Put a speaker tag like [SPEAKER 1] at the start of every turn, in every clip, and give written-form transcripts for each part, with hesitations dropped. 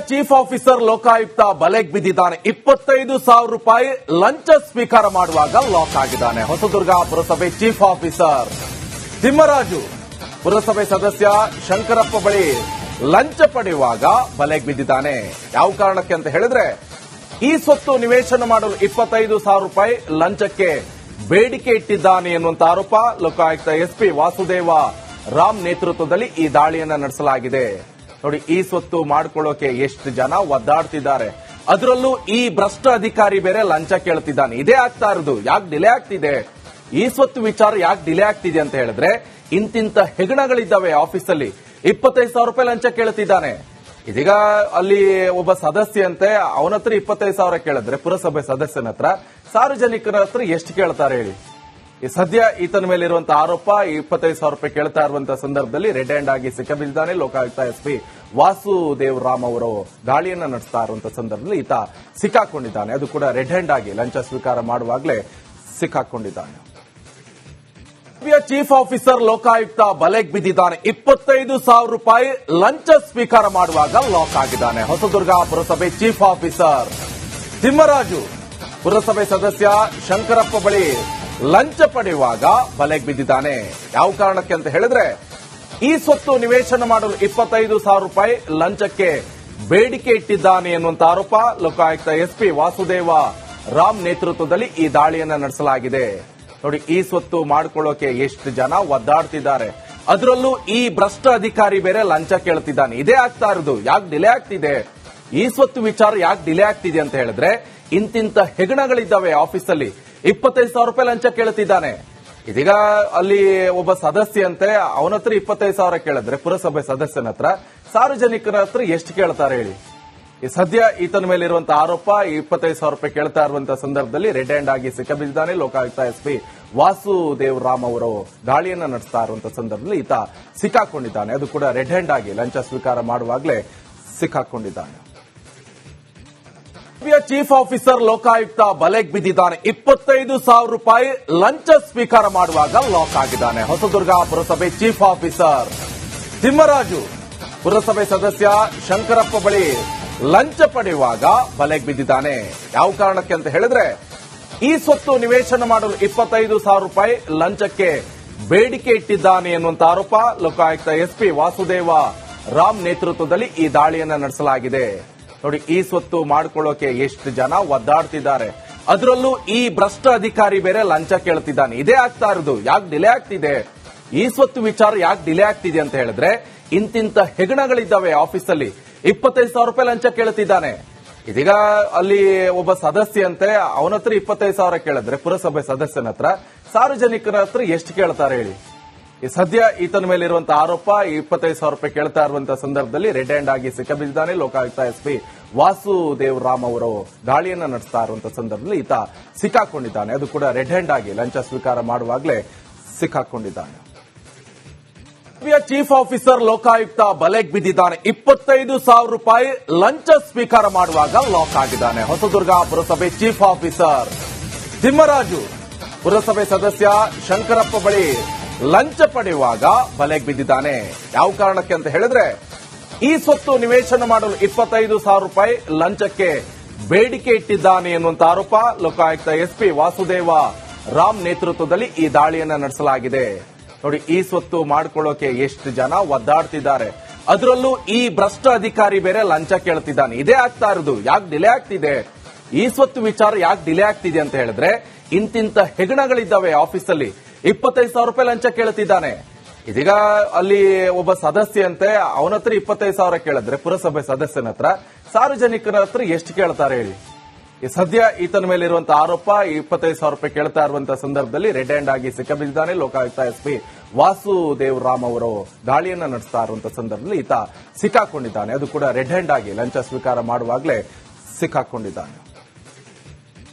[SPEAKER 1] Chief officer Lokayukta ಬಲೆಗೆ ಬಿದ್ದಿದ್ದಾನೆ. 25,000 ರೂಪಾಯಿ ಲಂಚ ಸ್ವೀಕಾರ ಮಾಡುವಾಗ ಲಾಕ್ ಆಗಿದ್ದಾನೆ. ಹೊಸದುರ್ಗ ಪುರಸಭೆ ಚೀಫ್ ಆಫೀಸರ್ ತಿಮ್ಮರಾಜು ಪುರಸಭೆ ಸದಸ್ಯ ಶಂಕರಪ್ಪ ಬಳಿ ಲಂಚ ಪಡೆಯುವಾಗ ಬಲೆಗೆ ಬಿದ್ದಿದ್ದಾನೆ. ಯಾವ ಕಾರಣಕ್ಕೆ ಅಂತ ಹೇಳಿದ್ರೆ, ಈ ಸ್ವತ್ತು ನಿವೇಶನ ಮಾಡಲು 25,000 ರೂಪಾಯಿ ಲಂಚಕ್ಕೆ ಬೇಡಿಕೆ ಇಟ್ಟಿದ್ದಾನೆ ಎನ್ನುವಂತ ಆರೋಪ ಲೋಕಾಯುಕ್ತ ಎಸ್ಪಿ ವಾಸುದೇವ ರಾಮ್ ನೇತೃತ್ವದಲ್ಲಿ ಈ ದಾಳಿಯನ್ನ ನಡೆಸಲಾಗಿದೆ. ನೋಡಿ, ಈ ಸ್ವತ್ತು ಮಾಡ್ಕೊಳ್ಳೋಕೆ ಎಷ್ಟು ಜನ ಒದ್ದಾಡ್ತಿದ್ದಾರೆ. ಅದರಲ್ಲೂ ಈ ಭ್ರಷ್ಟ ಅಧಿಕಾರಿ ಬೇರೆ ಲಂಚ ಕೇಳ್ತಿದ್ದಾನೆ. ಇದೇ ಆಗ್ತಾ ಇರೋದು. ಯಾಕೆ ಡಿಲೇ ಆಗ್ತಿದೆ, ಈ ಸ್ವತ್ತು ವಿಚಾರ ಯಾಕೆ ಡಿಲೇ ಆಗ್ತಿದೆ ಅಂತ ಹೇಳಿದ್ರೆ, ಇಂತಿಂತ ಹೆಗಣಗಳಿದ್ದಾವೆ ಆಫೀಸಲ್ಲಿ. 25,000 ರೂಪಾಯಿ ಲಂಚ ಕೇಳ್ತಿದ್ದಾನೆ. ಇದೀಗ ಅಲ್ಲಿ ಒಬ್ಬ ಸದಸ್ಯ ಅಂತೆ, ಅವನ ಹತ್ರ 25,000 ಕೇಳಿದ್ರೆ ಪುರಸಭೆ ಸದಸ್ಯನ ಹತ್ರ, ಸಾರ್ವಜನಿಕರ ಹತ್ರ ಎಷ್ಟು ಕೇಳ್ತಾರೆ ಹೇಳಿ. ಈ ಸದ್ಯ ಈತನ ಮೇಲಿರುವಂತಹ ಆರೋಪ 25,000 ರೂಪಾಯಿ ಕೇಳ್ತಾ ಇರುವಂತಹ ಸಂದರ್ಭದಲ್ಲಿ ರೆಡ್ ಹ್ಯಾಂಡ್ ಆಗಿ ಸಿಕ್ಕಿಬಿದ್ದಿದ್ದಾನೆ. ಲೋಕಾಯುಕ್ತ ಎಸ್ಪಿ ವಾಸುದೇವ್ ರಾಮ್ ಅವರು ದಾಳಿಯನ್ನ ನಡೆಸ್ತಾ ಇರುವಂತಹ ಸಂದರ್ಭದಲ್ಲಿ ಈತ ಸಿಕ್ಕಾಕೊಂಡಿದ್ದಾನೆ. ಅದು ಕೂಡ ರೆಡ್ ಹ್ಯಾಂಡ್ ಆಗಿ ಲಂಚ ಸ್ವೀಕಾರ ಮಾಡುವಾಗಲೇ ಸಿಕ್ಕಾಕೊಂಡಿದ್ದಾನೆ. ಚೀಫ್ ಆಫೀಸರ್ ಲೋಕಾಯುಕ್ತ ಬಲೆಗೆ ಬಿದ್ದಿದ್ದಾನೆ. 25,000 ರೂಪಾಯಿ ಲಂಚ ಸ್ವೀಕಾರ ಮಾಡುವಾಗ ಲಾಕ್ ಆಗಿದ್ದಾನೆ. ಹೊಸದುರ್ಗ ಪುರಸಭೆ ಚೀಫ್ ಆಫೀಸರ್ ತಿಮ್ಮರಾಜು ಪುರಸಭೆ ಸದಸ್ಯ ಶಂಕರಪ್ಪ ಬಳಿ ಲಂಚ ಪಡೆಯುವಾಗ ಬಲೆಗೆ ಬಿದ್ದಿದ್ದಾನೆ. ಯಾವ ಕಾರಣಕ್ಕೆ ಅಂತ ಹೇಳಿದ್ರೆ, ಈ ಸ್ವತ್ತು ನಿವೇಶನ ಮಾಡಲು 25,000 ರೂಪಾಯಿ ಲಂಚಕ್ಕೆ ಬೇಡಿಕೆ ಇಟ್ಟಿದ್ದಾನೆ ಎನ್ನುವಂತ ಆರೋಪ ಲೋಕಾಯುಕ್ತ ಎಸ್ಪಿ ವಾಸುದೇವ ರಾಮ್ ನೇತೃತ್ವದಲ್ಲಿ ಈ ದಾಳಿಯನ್ನ ನಡೆಸಲಾಗಿದೆ. ನೋಡಿ, ಈ ಸ್ವತ್ತು ಮಾಡ್ಕೊಳ್ಳೋಕೆ ಎಷ್ಟು ಜನ ಒದ್ದಾಡ್ತಿದ್ದಾರೆ. ಅದರಲ್ಲೂ ಈ ಭ್ರಷ್ಟ ಅಧಿಕಾರಿ ಬೇರೆ ಲಂಚ ಕೇಳ್ತಿದ್ದಾನೆ. ಇದೇ ಆಗ್ತಾ ಇರೋದು. ಯಾಕೆ ಡಿಲೇ ಆಗ್ತಿದೆ, ಈ ಸ್ವತ್ತು ವಿಚಾರ ಯಾಕೆ ಡಿಲೇ ಆಗ್ತಿದೆ ಅಂತ ಹೇಳಿದ್ರೆ, ಇಂತಿಂತ ಹೆಗಣಗಳಿದ್ದಾವೆ ಆಫೀಸಲ್ಲಿ. 25,000 ರೂಪಾಯಿ ಲಂಚ ಕೇಳ್ತಿದ್ದಾನೆ. ಇದೀಗ ಅಲ್ಲಿ ಒಬ್ಬ ಸದಸ್ಯ ಅಂತೆ, ಅವನ ಹತ್ರ 25,000 ಕೇಳಿದ್ರೆ ಪುರಸಭೆ ಸದಸ್ಯನ ಹತ್ರ, ಸಾರ್ವಜನಿಕರ ಹತ್ರ ಎಷ್ಟು ಕೇಳ್ತಾರೆ ಹೇಳಿ. ಈ ಸದ್ಯ ಈತನ ಮೇಲಿರುವಂತಹ ಆರೋಪ 25,000 ರೂಪಾಯಿ ಕೇಳ್ತಾ ಇರುವಂತಹ ಸಂದರ್ಭದಲ್ಲಿ ರೆಡ್ ಹ್ಯಾಂಡ್ ಆಗಿ ಸಿಕ್ಕಿಬಿದ್ದಿದ್ದಾನೆ. ಲೋಕಾಯುಕ್ತ ಎಸ್ಪಿ ವಾಸುದೇವ್ ರಾಮ್ ಅವರು ದಾಳಿಯನ್ನ ನಡೆಸ್ತಾ ಇರುವಂತಹ ಸಂದರ್ಭದಲ್ಲಿ ಈತ ಸಿಕ್ಕಾಕೊಂಡಿದ್ದಾನೆ. ಅದು ಕೂಡ ರೆಡ್ ಹ್ಯಾಂಡ್ ಆಗಿ ಲಂಚ ಸ್ವೀಕಾರ ಮಾಡುವಾಗಲೇ ಸಿಕ್ಕಾಕೊಂಡಿದ್ದಾನೆ. ಚೀಫ್ ಆಫೀಸರ್ ಲೋಕಾಯುಕ್ತ ಬಲೆಗೆ ಬಿದ್ದಿದ್ದಾನೆ. 25,000 ರೂಪಾಯಿ ಲಂಚ ಸ್ವೀಕಾರ ಮಾಡುವಾಗ ಲಾಕ್ ಆಗಿದ್ದಾನೆ. ಹೊಸದುರ್ಗ ಪುರಸಭೆ ಚೀಫ್ ಆಫೀಸರ್ ತಿಮ್ಮರಾಜು ಪುರಸಭೆ ಸದಸ್ಯ ಶಂಕರಪ್ಪ ಬಳಿ ಲಂಚ ಪಡೆಯುವಾಗ ಬಲೆಗೆ ಬಿದ್ದಿದ್ದಾನೆ. ಯಾವ ಕಾರಣಕ್ಕೆ ಅಂತ ಹೇಳಿದ್ರೆ, ಈ ಸ್ವತ್ತು ನಿವೇಶನ ಮಾಡಲು 25,000 ರೂಪಾಯಿ ಲಂಚಕ್ಕೆ ಬೇಡಿಕೆ ಇಟ್ಟಿದ್ದಾನೆ ಎನ್ನುವಂತ ಆರೋಪ ಲೋಕಾಯುಕ್ತ ಎಸ್ಪಿ ವಾಸುದೇವ ರಾಮ್ ನೇತೃತ್ವದಲ್ಲಿ ಈ ದಾಳಿಯನ್ನ ನಡೆಸಲಾಗಿದೆ. ನೋಡಿ, ಈ ಸ್ವತ್ತು ಮಾಡ್ಕೊಳ್ಳೋಕೆ ಎಷ್ಟು ಜನ ಒದ್ದಾಡ್ತಿದ್ದಾರೆ. ಅದರಲ್ಲೂ ಈ ಭ್ರಷ್ಟ ಅಧಿಕಾರಿ ಬೇರೆ ಲಂಚ ಕೇಳ್ತಿದ್ದಾನೆ. ಇದೇ ಆಗ್ತಾ ಇರೋದು. ಯಾಕೆ ಡಿಲೇ ಆಗ್ತಿದೆ, ಈ ಸ್ವತ್ತು ವಿಚಾರ ಯಾಕೆ ಡಿಲೇ ಆಗ್ತಿದೆ ಅಂತ ಹೇಳಿದ್ರೆ, ಇಂತಿಂತ ಹೆಗಣಗಳಿದ್ದಾವೆ ಆಫೀಸಲ್ಲಿ. 25,000 ರೂಪಾಯಿ ಲಂಚ ಕೇಳ್ತಿದ್ದಾನೆ. ಇದೀಗ ಅಲ್ಲಿ ಒಬ್ಬ ಸದಸ್ಯ ಅಂತೆ, ಅವನ ಹತ್ರ 25,000 ಕೇಳಿದ್ರೆ ಪುರಸಭೆ ಸದಸ್ಯನ ಹತ್ರ, ಸಾರ್ವಜನಿಕರ ಹತ್ರ ಎಷ್ಟು ಕೇಳ್ತಾರೆ ಹೇಳಿ. ಈ ಸದ್ಯ ಈತನ ಮೇಲಿರುವಂತಹ ಆರೋಪ 25,000 ರೂಪಾಯಿ ಕೇಳ್ತಾ ಇರುವಂತಹ ಸಂದರ್ಭದಲ್ಲಿ ರೆಡ್ ಹ್ಯಾಂಡ್ ಆಗಿ ಸಿಕ್ಕಿಬಿದ್ದಿದ್ದಾನೆ. ಲೋಕಾಯುಕ್ತ ಎಸ್ಪಿ ವಾಸುದೇವ್ ರಾಮ್ ಅವರು ದಾಳಿಯನ್ನ ನಡೆಸ್ತಾ ಇರುವಂತಹ ಸಂದರ್ಭದಲ್ಲಿ ಈತ ಸಿಕ್ಕಾಕೊಂಡಿದ್ದಾನೆ. ಅದು ಕೂಡ ರೆಡ್ ಹ್ಯಾಂಡ್ ಆಗಿ ಲಂಚ ಸ್ವೀಕಾರ ಮಾಡುವಾಗಲೇ ಸಿಕ್ಕಾಕೊಂಡಿದ್ದಾನೆ. ಚೀಫ್ ಆಫೀಸರ್ ಲೋಕಾಯುಕ್ತ ಬಲೆಗೆ ಬಿದ್ದಿದ್ದಾನೆ. 25,000 ರೂಪಾಯಿ ಲಂಚ ಸ್ವೀಕಾರ ಮಾಡುವಾಗ ಲಾಕ್ ಆಗಿದ್ದಾನೆ. ಹೊಸದುರ್ಗ ಪುರಸಭೆ ಚೀಫ್ ಆಫೀಸರ್ ತಿಮ್ಮರಾಜು ಪುರಸಭೆ ಸದಸ್ಯ ಶಂಕರಪ್ಪ ಬಳಿ ಲಂಚ ಪಡೆಯುವಾಗ ಬಲೆಗೆ ಬಿದ್ದಿದ್ದಾನೆ. ಯಾವ ಕಾರಣಕ್ಕೆ ಅಂತ ಹೇಳಿದ್ರೆ, ಈ ಸ್ವತ್ತು ನಿವೇಶನ ಮಾಡಲು 25,000 ರೂಪಾಯಿ ಲಂಚಕ್ಕೆ ಬೇಡಿಕೆ ಇಟ್ಟಿದ್ದಾನೆ ಎನ್ನುವಂತ ಆರೋಪ ಲೋಕಾಯುಕ್ತ ಎಸ್ಪಿ ವಾಸುದೇವ ರಾಮ್ ನೇತೃತ್ವದಲ್ಲಿ ಈ ದಾಳಿಯನ್ನ ನಡೆಸಲಾಗಿದೆ. ನೋಡಿ, ಈ ಸ್ವತ್ತು ಮಾಡ್ಕೊಳ್ಳೋಕೆ ಎಷ್ಟು ಜನ ಒದ್ದಾಡ್ತಿದ್ದಾರೆ. ಅದರಲ್ಲೂ ಈ ಭ್ರಷ್ಟ ಅಧಿಕಾರಿ ಬೇರೆ ಲಂಚ ಕೇಳ್ತಿದ್ದಾನೆ. ಇದೇ ಆಗ್ತಾ ಇರೋದು. ಯಾಕೆ ಡಿಲೇ ಆಗ್ತಿದೆ, ಈ ಸ್ವತ್ತು ವಿಚಾರ ಯಾಕೆ ಡಿಲೇ ಆಗ್ತಿದೆ ಅಂತ ಹೇಳಿದ್ರೆ, ಇಂತಿಂತ ಹೆಗಣಗಳಿದ್ದಾವೆ ಆಫೀಸಲ್ಲಿ. 25,000 ರೂಪಾಯಿ ಲಂಚ ಕೇಳ್ತಿದ್ದಾನೆ. ಇದೀಗ ಅಲ್ಲಿ ಒಬ್ಬ ಸದಸ್ಯ ಅಂತೆ, ಅವನ ಹತ್ರ 25,000 ಕೇಳಿದ್ರೆ ಪುರಸಭೆ ಸದಸ್ಯನ ಹತ್ರ, ಸಾರ್ವಜನಿಕರ ಹತ್ರ ಎಷ್ಟು ಕೇಳ್ತಾರೆ ಹೇಳಿ. ಈ ಸದ್ಯ ಈತನ ಮೇಲಿರುವಂತಹ ಆರೋಪ 25,000 ರೂಪಾಯಿ ಕೇಳ್ತಾ ಇರುವಂತಹ ಸಂದರ್ಭದಲ್ಲಿ ರೆಡ್ ಹ್ಯಾಂಡ್ ಆಗಿ ಸಿಕ್ಕಿಬಿದ್ದಿದ್ದಾನೆ. ಲೋಕಾಯುಕ್ತ ಎಸ್ಪಿ ವಾಸುದೇವ್ ರಾಮ್ ಅವರು ದಾಳಿಯನ್ನ ನಡೆಸ್ತಾ ಇರುವಂತಹ ಸಂದರ್ಭದಲ್ಲಿ ಈತ ಸಿಕ್ಕಾಕೊಂಡಿದ್ದಾನೆ. ಅದು ಕೂಡ ರೆಡ್ ಹ್ಯಾಂಡ್ ಆಗಿ ಲಂಚ ಸ್ವೀಕಾರ ಮಾಡುವಾಗಲೇ ಸಿಕ್ಕಾಕೊಂಡಿದ್ದಾನೆ.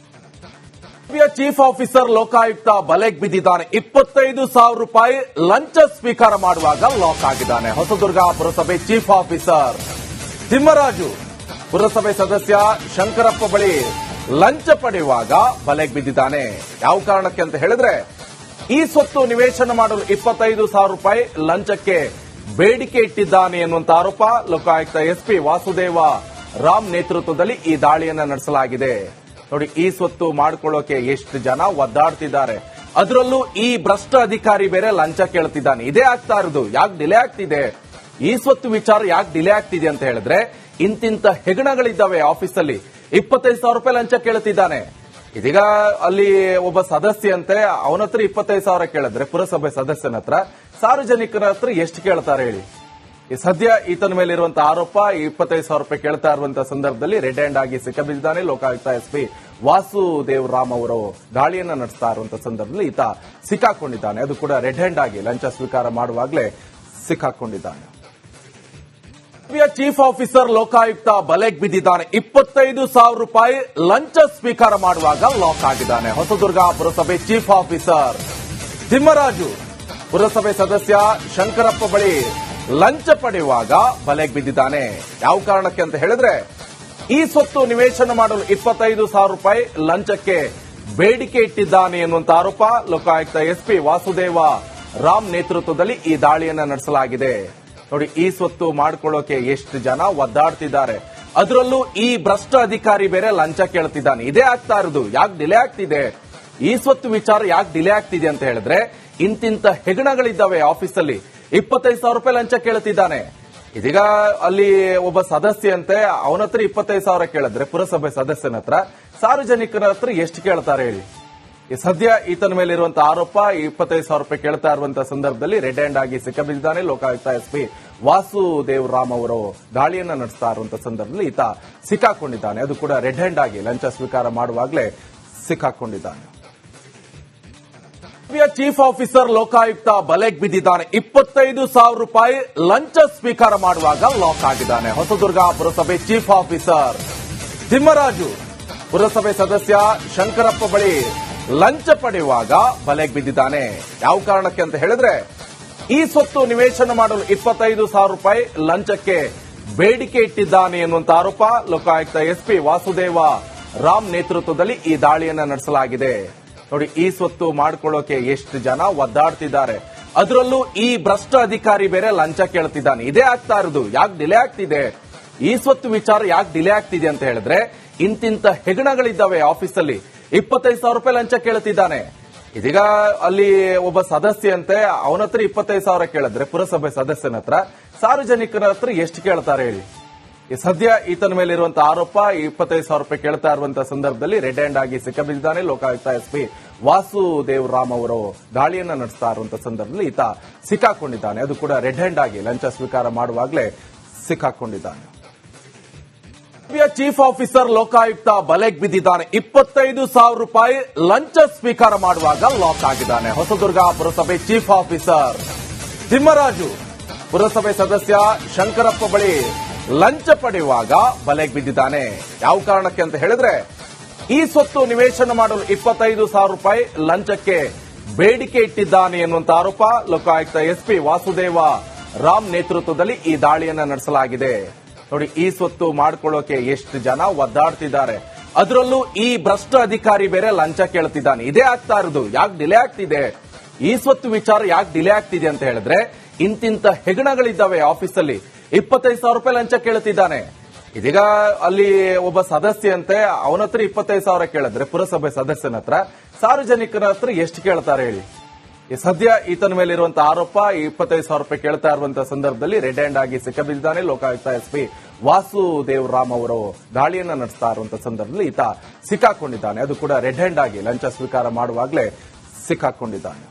[SPEAKER 1] ಚೀಫ್ ಆಫೀಸರ್ ಲೋಕಾಯುಕ್ತ ಬಲೆಗೆ ಬಿದ್ದಿದ್ದಾನೆ. 25,000 ರೂಪಾಯಿ ಲಂಚ ಸ್ವೀಕಾರ ಮಾಡುವಾಗ ಲಾಕ್ ಆಗಿದ್ದಾನೆ. ಹೊಸದುರ್ಗ ಪುರಸಭೆ ಚೀಫ್ ಆಫೀಸರ್ ತಿಮ್ಮರಾಜು ಪುರಸಭೆ ಸದಸ್ಯ ಶಂಕರಪ್ಪ ಬಳಿ ಲಂಚ ಪಡೆಯುವಾಗ ಬಲೆಗೆ ಬಿದ್ದಿದ್ದಾನೆ. ಯಾವ ಕಾರಣಕ್ಕೆ ಅಂತ ಹೇಳಿದ್ರೆ, ಈ ಸ್ವತ್ತು ನಿವೇಶನ ಮಾಡಲು 25,000 ರೂಪಾಯಿ ಲಂಚಕ್ಕೆ ಬೇಡಿಕೆ ಇಟ್ಟಿದ್ದಾನೆ ಎನ್ನುವಂತ ಆರೋಪ ಲೋಕಾಯುಕ್ತ ಎಸ್ಪಿ ವಾಸುದೇವ ರಾಮ್ ನೇತೃತ್ವದಲ್ಲಿ ಈ ದಾಳಿಯನ್ನ ನಡೆಸಲಾಗಿದೆ. ನೋಡಿ, ಈ ಸ್ವತ್ತು ಮಾಡ್ಕೊಳ್ಳೋಕೆ ಎಷ್ಟು ಜನ ಒದ್ದಾಡ್ತಿದ್ದಾರೆ. ಅದರಲ್ಲೂ ಈ ಭ್ರಷ್ಟ ಅಧಿಕಾರಿ ಬೇರೆ ಲಂಚ ಕೇಳ್ತಿದ್ದಾನೆ. ಇದೇ ಆಗ್ತಾ ಇರೋದು. ಯಾಕೆ ಡಿಲೇ ಆಗ್ತಿದೆ? ಈ ಸ್ವತ್ತು ವಿಚಾರ ಯಾಕೆ ಡಿಲೇ ಆಗ್ತಿದೆ ಅಂತ ಹೇಳಿದ್ರೆ, ಇಂತಿಂತ ಹೆಗಣಗಳಿದ್ದಾವೆ ಆಫೀಸಲ್ಲಿ. 25,000 ರೂಪಾಯಿ ಲಂಚ ಕೇಳ್ತಿದ್ದಾನೆ. ಇದೀಗ ಅಲ್ಲಿ ಒಬ್ಬ ಸದಸ್ಯ ಅಂತೆ, ಅವನ ಹತ್ರ 25,000 ಕೇಳಿದ್ರೆ ಪುರಸಭೆ ಸದಸ್ಯನ ಹತ್ರ, ಸಾರ್ವಜನಿಕರ ಹತ್ರ ಎಷ್ಟು ಕೇಳ್ತಾರೆ ಹೇಳಿ? ಈ ಸದ್ಯ ಈತನ ಮೇಲೆ ಇರುವಂತಹ ಆರೋಪ 25,000 ರೂಪಾಯಿ ಕೇಳ್ತಾ ಇರುವಂತಹ ಸಂದರ್ಭದಲ್ಲಿ ರೆಡ್ ಹ್ಯಾಂಡ್ ಆಗಿ ಸಿಕ್ಕಿಬಿದ್ದಿದ್ದಾನೆ. ಲೋಕಾಯುಕ್ತ ಎಸ್ಪಿ ವಾಸುದೇವ್ ರಾಮ್ ಅವರು ದಾಳಿಯನ್ನ ನಡೆಸ್ತಾ ಇರುವಂತಹ ಸಂದರ್ಭದಲ್ಲಿ ಈತ ಸಿಕ್ಕಾಕೊಂಡಿದ್ದಾನೆ. ಅದು ಕೂಡ ರೆಡ್ ಹ್ಯಾಂಡ್ ಆಗಿ ಲಂಚ ಸ್ವೀಕಾರ ಮಾಡುವಾಗಲೇ ಸಿಕ್ಕಾಕೊಂಡಿದ್ದಾನೆ. ಚೀಫ್ ಆಫೀಸರ್ ಲೋಕಾಯುಕ್ತ ಬಲೆಗೆ ಬಿದ್ದಿದ್ದಾನೆ. 25,000 ರೂಪಾಯಿ ಲಂಚ ಸ್ವೀಕಾರ ಮಾಡುವಾಗ ಲಾಕ್ ಆಗಿದ್ದಾನೆ. ಹೊಸದುರ್ಗ ಪುರಸಭೆ ಚೀಫ್ ಆಫೀಸರ್ ತಿಮ್ಮರಾಜು ಪುರಸಭೆ ಸದಸ್ಯ ಶಂಕರಪ್ಪ ಬಳಿ ಲಂಚ ಪಡೆಯುವಾಗ ಬಲೆಗೆ ಬಿದ್ದಿದ್ದಾನೆ. ಯಾವ ಕಾರಣಕ್ಕೆ ಅಂತ ಹೇಳಿದ್ರೆ, ಈ ಸ್ವತ್ತು ನಿವೇಶನ ಮಾಡಲು 25,000 ರೂಪಾಯಿ ಲಂಚಕ್ಕೆ ಬೇಡಿಕೆ ಇಟ್ಟಿದ್ದಾನೆ ಎನ್ನುವಂತ ಆರೋಪ. ಲೋಕಾಯುಕ್ತ ಎಸ್ಪಿ ವಾಸುದೇವ ರಾಮ್ ನೇತೃತ್ವದಲ್ಲಿ ಈ ದಾಳಿಯನ್ನ ನಡೆಸಲಾಗಿದೆ. ನೋಡಿ, ಈ ಸ್ವತ್ತು ಮಾಡ್ಕೊಳ್ಳೋಕೆ ಎಷ್ಟು ಜನ ಒದ್ದಾಡ್ತಿದ್ದಾರೆ. ಅದರಲ್ಲೂ ಈ ಭ್ರಷ್ಟ ಅಧಿಕಾರಿ ಬೇರೆ ಲಂಚ ಕೇಳ್ತಿದ್ದಾನೆ. ಇದೇ ಆಗ್ತಾ ಇರೋದು. ಯಾಕೆ ಡಿಲೇ ಆಗ್ತಿದೆ? ಈ ಸ್ವತ್ತು ವಿಚಾರ ಯಾಕೆ ಡಿಲೇ ಆಗ್ತಿದೆ ಅಂತ ಹೇಳಿದ್ರೆ, ಇಂತಿಂತ ಹೆಗಣಗಳಿದ್ದಾವೆ ಆಫೀಸಲ್ಲಿ. 25,000 ರೂಪಾಯಿ ಲಂಚ ಕೇಳ್ತಿದ್ದಾನೆ. ಇದೀಗ ಅಲ್ಲಿ ಒಬ್ಬ ಸದಸ್ಯ ಅಂತೆ, ಅವನ ಹತ್ರ 25,000 ಕೇಳಿದ್ರೆ ಪುರಸಭೆ ಸದಸ್ಯನ ಹತ್ರ, ಸಾರ್ವಜನಿಕರ ಹತ್ರ ಎಷ್ಟು ಕೇಳ್ತಾರೆ ಹೇಳಿ? ಈ ಸದ್ಯ ಈತನ ಮೇಲೆ ಇರುವಂತಹ ಆರೋಪ 25,000 ರೂಪಾಯಿ ಕೇಳ್ತಾ ಇರುವಂತಹ ಸಂದರ್ಭದಲ್ಲಿ ರೆಡ್ ಹ್ಯಾಂಡ್ ಆಗಿ ಸಿಕ್ಕಿಬಿದ್ದಿದ್ದಾನೆ. ಲೋಕಾಯುಕ್ತ ಎಸ್ಪಿ ವಾಸುದೇವ್ ರಾಮ್ ಅವರು ದಾಳಿಯನ್ನ ನಡೆಸ್ತಾ ಇರುವಂತಹ ಸಂದರ್ಭದಲ್ಲಿ ಈತ ಸಿಕ್ಕಾಕೊಂಡಿದ್ದಾನೆ. ಅದು ಕೂಡ ರೆಡ್ ಹ್ಯಾಂಡ್ ಆಗಿ ಲಂಚ ಸ್ವೀಕಾರ ಮಾಡುವಾಗಲೇ ಸಿಕ್ಕಾಕೊಂಡಿದ್ದಾನೆ. ಚೀಫ್ ಆಫೀಸರ್ ಲೋಕಾಯುಕ್ತ ಬಲೆಗೆ ಬಿದ್ದಿದ್ದಾನೆ. 25,000 ರೂಪಾಯಿ ಲಂಚ ಸ್ವೀಕಾರ ಮಾಡುವಾಗ ಲಾಕ್ ಆಗಿದ್ದಾನೆ. ಹೊಸದುರ್ಗ ಪುರಸಭೆ ಚೀಫ್ ಆಫೀಸರ್ ತಿಮ್ಮರಾಜು ಪುರಸಭೆ ಸದಸ್ಯ ಶಂಕರಪ್ಪ ಬಳಿ ಲಂಚ ಪಡೆಯುವಾಗ ಬಲೆಗೆ ಬಿದ್ದಿದ್ದಾನೆ. ಯಾವ ಕಾರಣಕ್ಕೆ ಅಂತ ಹೇಳಿದ್ರೆ, ಈ ಸ್ವತ್ತು ನಿವೇಶನ ಮಾಡಲು 25,000 ರೂಪಾಯಿ ಲಂಚಕ್ಕೆ ಬೇಡಿಕೆ ಇಟ್ಟಿದ್ದಾನೆ ಎನ್ನುವಂತ ಆರೋಪ. ಲೋಕಾಯುಕ್ತ ಎಸ್ಪಿ ವಾಸುದೇವ ರಾಮ್ ನೇತೃತ್ವದಲ್ಲಿ ಈ ದಾಳಿಯನ್ನ ನಡೆಸಲಾಗಿದೆ. ನೋಡಿ, ಈ ಸ್ವತ್ತು ಮಾಡ್ಕೊಳ್ಳೋಕೆ ಎಷ್ಟು ಜನ ಒದ್ದಾಡ್ತಿದ್ದಾರೆ. ಅದರಲ್ಲೂ ಈ ಭ್ರಷ್ಟ ಅಧಿಕಾರಿ ಬೇರೆ ಲಂಚ ಕೇಳ್ತಿದ್ದಾನೆ. ಇದೇ ಆಗ್ತಾ ಇರೋದು. ಯಾಕೆ ಡಿಲೇ ಆಗ್ತಿದೆ? ಈ ಸ್ವತ್ತು ವಿಚಾರ ಯಾಕೆ ಡಿಲೇ ಆಗ್ತಿದೆ ಅಂತ ಹೇಳಿದ್ರೆ, ಇಂತಿಂತ ಹೆಗಣಗಳಿದ್ದಾವೆ ಆಫೀಸಲ್ಲಿ. 25,000 ರೂಪಾಯಿ ಲಂಚ ಕೇಳ್ತಿದ್ದಾನೆ. ಇದೀಗ ಅಲ್ಲಿ ಒಬ್ಬ ಸದಸ್ಯ ಅಂತೆ, ಅವನ ಹತ್ರ 25,000 ಕೇಳಿದ್ರೆ ಪುರಸಭೆ ಸದಸ್ಯನ ಹತ್ರ, ಸಾರ್ವಜನಿಕರ ಹತ್ರ ಎಷ್ಟು ಕೇಳ್ತಾರೆ ಹೇಳಿ? ಈ ಸದ್ಯ ಈತನ ಮೇಲೆ ಇರುವಂತಹ ಆರೋಪ 25,000 ರೂಪಾಯಿ ಕೇಳ್ತಾ ಇರುವಂತಹ ಸಂದರ್ಭದಲ್ಲಿ ರೆಡ್ ಹ್ಯಾಂಡ್ ಆಗಿ ಸಿಕ್ಕಿಬಿದ್ದಿದ್ದಾನೆ. ಲೋಕಾಯುಕ್ತ ಎಸ್ಪಿ ವಾಸುದೇವ್ ರಾಮ್ ಅವರು ದಾಳಿಯನ್ನ ನಡೆಸ್ತಾ ಇರುವಂತಹ ಸಂದರ್ಭದಲ್ಲಿ ಈತ ಸಿಕ್ಕಾಕೊಂಡಿದ್ದಾನೆ. ಅದು ಕೂಡ ರೆಡ್ ಹ್ಯಾಂಡ್ ಆಗಿ ಲಂಚ ಸ್ವೀಕಾರ ಮಾಡುವಾಗಲೇ ಸಿಕ್ಕಾಕೊಂಡಿದ್ದಾನೆ. ಚೀಫ್ ಆಫೀಸರ್ ಲೋಕಾಯುಕ್ತ ಬಲೆಗೆ ಬಿದ್ದಿದ್ದಾನೆ. 25,000 ರೂಪಾಯಿ ಲಂಚ ಸ್ವೀಕಾರ ಮಾಡುವಾಗ ಲಾಕ್ ಆಗಿದ್ದಾನೆ. ಹೊಸದುರ್ಗ ಪುರಸಭೆ ಚೀಫ್ ಆಫೀಸರ್ ತಿಮ್ಮರಾಜು ಪುರಸಭೆ ಸದಸ್ಯ ಶಂಕರಪ್ಪ ಬಳಿ ಲಂಚ ಪಡೆಯುವಾಗ ಬಲೆಗೆ ಬಿದ್ದಿದ್ದಾನೆ. ಯಾವ ಕಾರಣಕ್ಕೆ ಅಂತ ಹೇಳಿದ್ರೆ, ಈ ಸ್ವತ್ತು ನಿವೇಶನ ಮಾಡಲು 25,000 ರೂಪಾಯಿ ಲಂಚಕ್ಕೆ ಬೇಡಿಕೆ ಇಟ್ಟಿದ್ದಾನೆ ಎನ್ನುವಂತ ಆರೋಪ. ಲೋಕಾಯುಕ್ತ ಎಸ್ಪಿ ವಾಸುದೇವ ರಾಮ್ ನೇತೃತ್ವದಲ್ಲಿ ಈ ದಾಳಿಯನ್ನ ನಡೆಸಲಾಗಿದೆ. ನೋಡಿ, ಈ ಸ್ವತ್ತು ಮಾಡ್ಕೊಳ್ಳೋಕೆ ಎಷ್ಟು ಜನ ಒದ್ದಾಡ್ತಿದ್ದಾರೆ. ಅದರಲ್ಲೂ ಈ ಭ್ರಷ್ಟ ಅಧಿಕಾರಿ ಬೇರೆ ಲಂಚ ಕೇಳ್ತಿದ್ದಾನೆ. ಇದೇ ಆಗ್ತಾ ಇರೋದು. ಯಾಕೆ ಡಿಲೇ ಆಗ್ತಿದೆ? ಈ ಸ್ವತ್ತು ವಿಚಾರ ಯಾಕೆ ಡಿಲೇ ಆಗ್ತಿದೆ ಅಂತ ಹೇಳಿದ್ರೆ, ಇಂತಿಂತ ಹೆಗಣಗಳಿದ್ದಾವೆ ಆಫೀಸಲ್ಲಿ. 25,000 ರೂಪಾಯಿ ಲಂಚ ಕೇಳ್ತಿದ್ದಾನೆ. ಇದೀಗ ಅಲ್ಲಿ ಒಬ್ಬ ಸದಸ್ಯ ಅಂತೆ, ಅವನ ಹತ್ರ 25,000 ಕೇಳಿದ್ರೆ ಪುರಸಭೆ ಸದಸ್ಯನ ಹತ್ರ, ಸಾರ್ವಜನಿಕರ ಹತ್ರ ಎಷ್ಟು ಕೇಳ್ತಾರೆ ಹೇಳಿ? ಈ ಸದ್ಯ ಈತನ ಮೇಲೆ ಇರುವಂತಹ ಆರೋಪ 25,000 ರೂಪಾಯಿ ಕೇಳ್ತಾ ಇರುವಂತಹ ಸಂದರ್ಭದಲ್ಲಿ ರೆಡ್ ಹ್ಯಾಂಡ್ ಆಗಿ ಸಿಕ್ಕಿಬಿದ್ದಿದ್ದಾನೆ. ಲೋಕಾಯುಕ್ತ ಎಸ್ಪಿ ವಾಸುದೇವ್ ರಾಮ್ ಅವರು ದಾಳಿಯನ್ನ ನಡೆಸ್ತಾ ಇರುವಂತಹ ಸಂದರ್ಭದಲ್ಲಿ ಈತ ಸಿಕ್ಕಾಕೊಂಡಿದ್ದಾನೆ. ಅದು ಕೂಡ ರೆಡ್ ಹ್ಯಾಂಡ್ ಆಗಿ ಲಂಚ ಸ್ವೀಕಾರ ಮಾಡುವಾಗಲೇ ಸಿಕ್ಕಾಕೊಂಡಿದ್ದಾನೆ.